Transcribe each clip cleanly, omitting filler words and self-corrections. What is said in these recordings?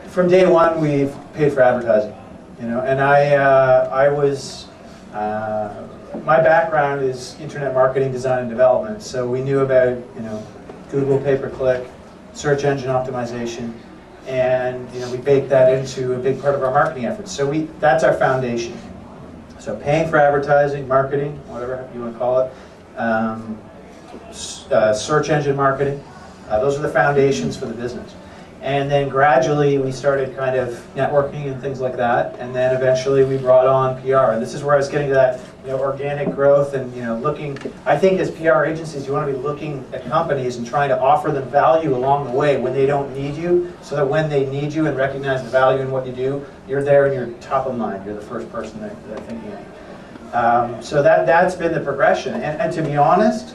from day one, we've paid for advertising. You know, and I was, my background is internet marketing, design, and development. So we knew about, you know, Google pay-per-click, search engine optimization, and you know, we baked that into a big part of our marketing efforts. So that's our foundation. So paying for advertising, marketing, whatever you want to call it, search engine marketing, those are the foundations for the business. And then gradually we started kind of networking and things like that, and then eventually we brought on PR. And this is where I was getting to that, you know, organic growth and, you know, looking. I think as PR agencies, you want to be looking at companies and trying to offer them value along the way when they don't need you, so that when they need you and recognize the value in what you do, you're there and you're top of mind. You're the first person that they're thinking of. So that's been the progression. And to be honest,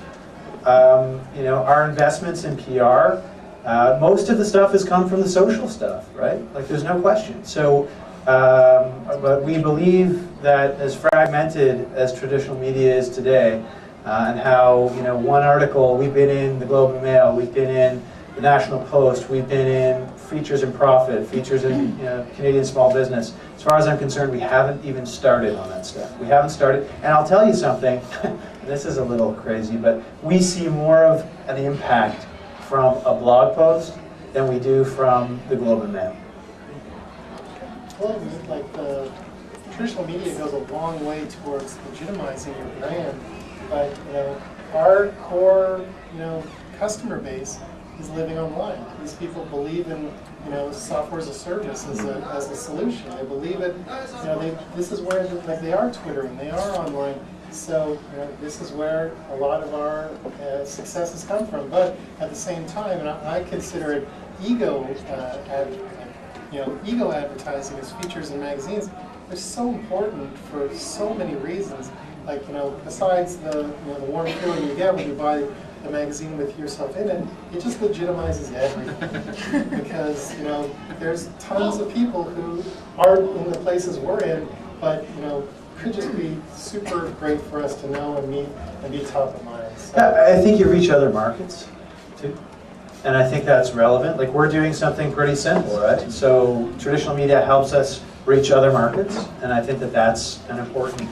you know, our investments in PR. Most of the stuff has come from the social stuff, right? Like, there's no question. So, but we believe that as fragmented as traditional media is today, and how, you know, one article, we've been in the Globe and Mail, we've been in the National Post, we've been in Features in Profit, Features in, you know, Canadian Small Business. As far as I'm concerned, we haven't even started on that stuff. We haven't started, and I'll tell you something, this is a little crazy, but we see more of an impact from a blog post than we do from the Globe and Mail. Well, like the traditional media goes a long way towards legitimizing your brand, but you know, our core, you know, customer base is living online. These people believe in, you know, software as a service as a solution. They believe it. You know, this is where like they are Twittering, they are online. So you know, this is where a lot of our success has come from. But at the same time, and I consider it ego advertising as features in magazines. They're so important for so many reasons. Like, you know, besides the the warm feeling you get when you buy the magazine with yourself in it, it just legitimizes everything. Because, you know, there's tons of people who aren't in the places we're in, but, you know, could just be super great for us to know and meet and be top of mind. So. Yeah, I think you reach other markets, too. And I think that's relevant. Like, we're doing something pretty simple, right? So traditional media helps us reach other markets, and I think that that's an important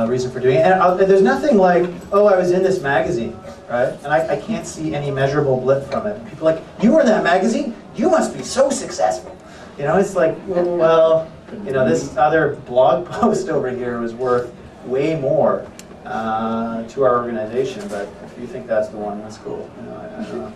reason for doing it. And there's nothing like, oh, I was in this magazine, right? And I can't see any measurable blip from it. People are like, you were in that magazine? You must be so successful. You know, it's like, well, you know, this other blog post over here was worth way more to our organization, but if you think that's the one, that's cool. You know, I don't know.